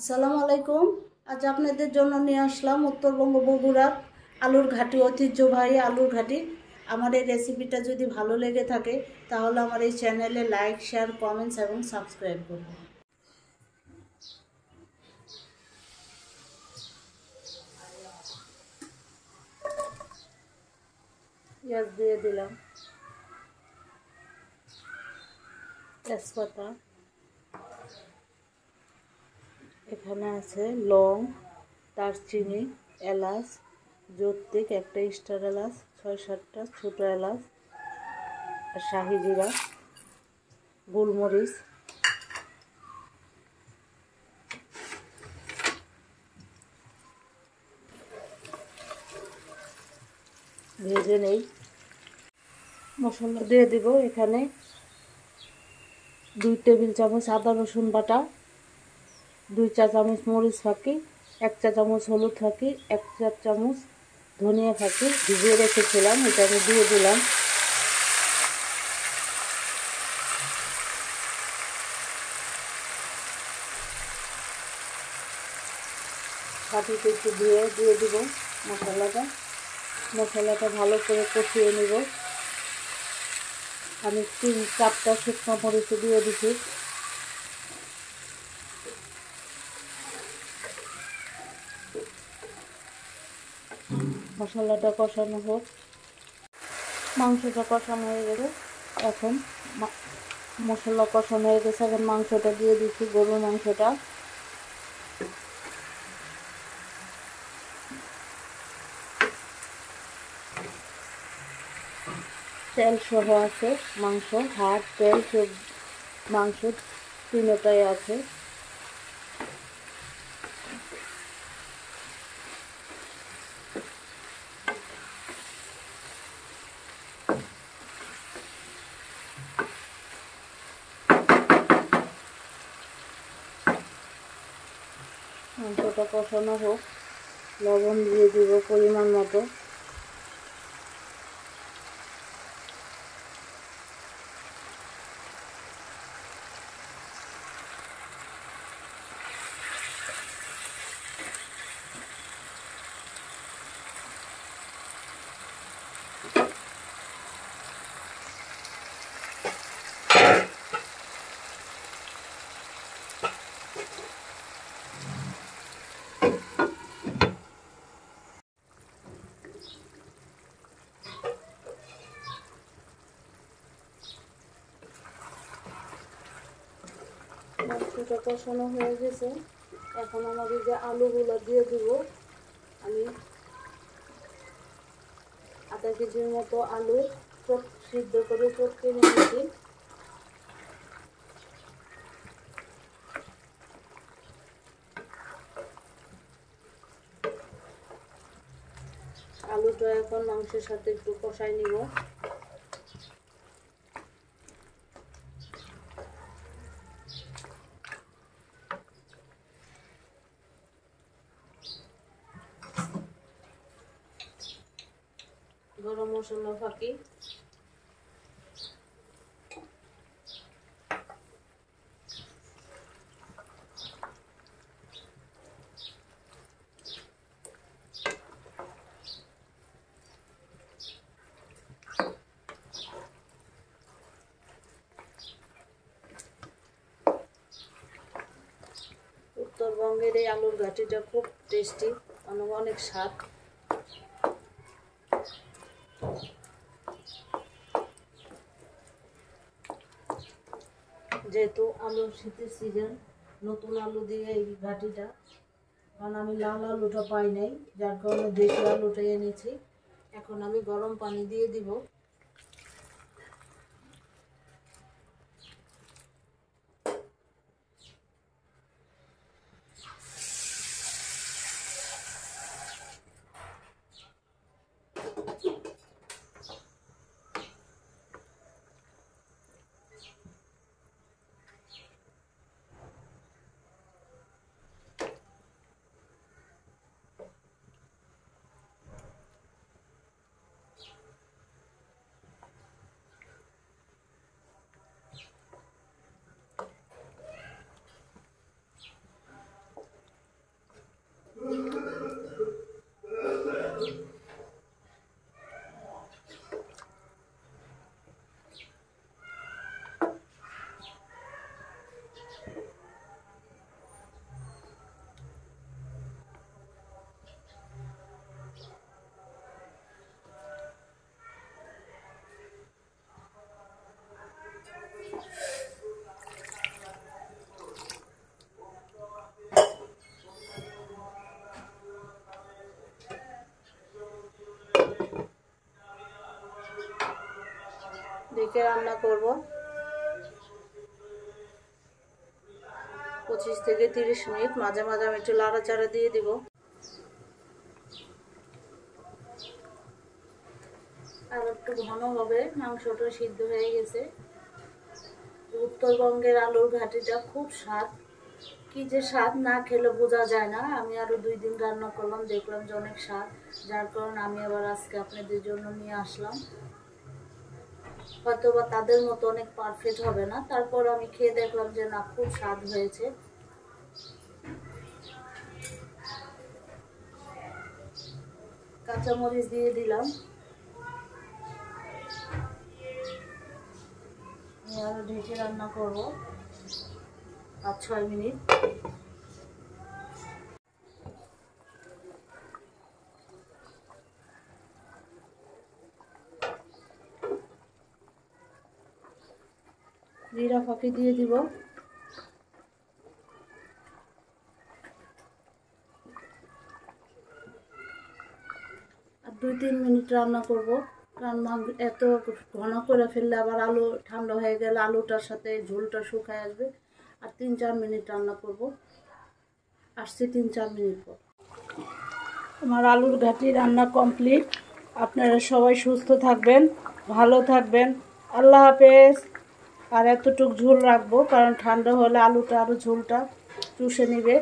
আসসালামু আলাইকুম। আজ আপনাদের জন্য নিয়ে আসলাম উত্তরবঙ্গ বগুড়ার আলুর ঘাটি, ঐতিহ্যবাহী আলুর ঘাটি। আমার এই রেসিপিটা যদি ভালো লেগে থাকে তাহলে আমার এই চ্যানেলে লাইক, শেয়ার, কমেন্টস এবং সাবস্ক্রাইব করবেন। পেঁয়াজ দিয়ে দিলাম, তেজপাতা, এখানে আছে লং, দারচিনি, এলাচ, জৈত্রিক, একটা স্টার এলাচ, ৬-৭টা ছোটো এলাচ, আর শাহি জিরা, গোলমরিচ, ভেজে নেই। মশলা দিয়ে দিব এখানে 2 টেবিল চামচ আদা রসুন বাটা, 2 চা চামচ মরিচ ফাঁকি, 1 চা চামচ হলুদ ফাঁকি, 1 চা চামচ ধনিয়া ফাঁকি ভিজিয়ে রেখেছিলাম, এটা আমি দিয়ে দিলাম। ঘাটিতে একটু দিয়ে দিব মশলাটা ভালো করে কষিয়ে নিব। আমি 3-4টা শুকনো মরিচ দিয়ে দিচ্ছি। মশলাটা কষানো হোক, মাংসটা কষানো হয়ে গেলে এখন মশলা কষানো হয়ে গেছে, এখন মাংসটা দিয়ে দিচ্ছি, গরুর মাংসটা। তেল সহ আছে মাংস, হাড়, তেল সব মাংস তিনটাই আছে। মাংসটা কষানো হোক, লবণ দিয়ে দিব পরিমাণ মতো। মাংসটা কষানো হয়ে গেছে, এখন আমাদের যে আলুগুলো দিয়ে দিব। আমি আধা কেজির মতো আলু সিদ্ধ করে চটকে নিয়েছি। আলুটা এখন মাংসের সাথে একটু কষাই নিব। গরম মশলা ফাঁকি, উত্তরবঙ্গের এই আলুর ঘাটিটা খুব টেস্টি, অনেক স্বাদ। যেহেতু আলুর শীতের সিজন, নতুন আলু দিয়ে এই ঘাটিটা, কারণ আমি লাল আলুটা পাই নাই, যার কারণে দেশি আলুটা এনেছি। এখন আমি গরম পানি দিয়ে দিব। ঢেকে রান্না করব 25 থেকে 30 মিনিট। মাঝে মাঝে আমি একটু নাড়াচাড়া দিয়ে দিব। আর একটু ঘন হবে, মাংসটা সিদ্ধ হয়ে গেছে। উত্তরবঙ্গের আলুর ঘাটিটা খুব স্বাদ, কি যে স্বাদ না খেলে বোঝা যায় না। আমি আরো 2 দিন রান্না করলাম, দেখলাম যে অনেক স্বাদ, যার কারণে আমি আবার আজকে আপনাদের জন্য নিয়ে আসলাম। হয়তো বা তাদের মতো অনেক পারফেক্ট হবে না, তারপর আমি খেয়ে দেখলাম যে না, খুব স্বাদ হয়েছে। কাঁচামরিচ দিয়ে দিলাম। আমি আরো ঢেকে রান্না করব 5-6 মিনিট। জিরা ফাঁকি দিয়ে দিব। আর 2-3 মিনিট রান্না করব, কারণ এত ঘন করে ফেললে আবার আলু ঠান্ডা হয়ে গেলে আলুটার সাথে ঝোলটা শুকায় আসবে। আর 3-4 মিনিট রান্না করব। আসছি 3-4 মিনিট পর। আমার আলুর ঘাটি রান্না কমপ্লিট। আপনারা সবাই সুস্থ থাকবেন, ভালো থাকবেন। আল্লাহ হাফেজ। আর এতটুক ঝোল রাখবো, কারণ ঠান্ডা হলে আলুটা আরও ঝোলটা চুষে নেবে।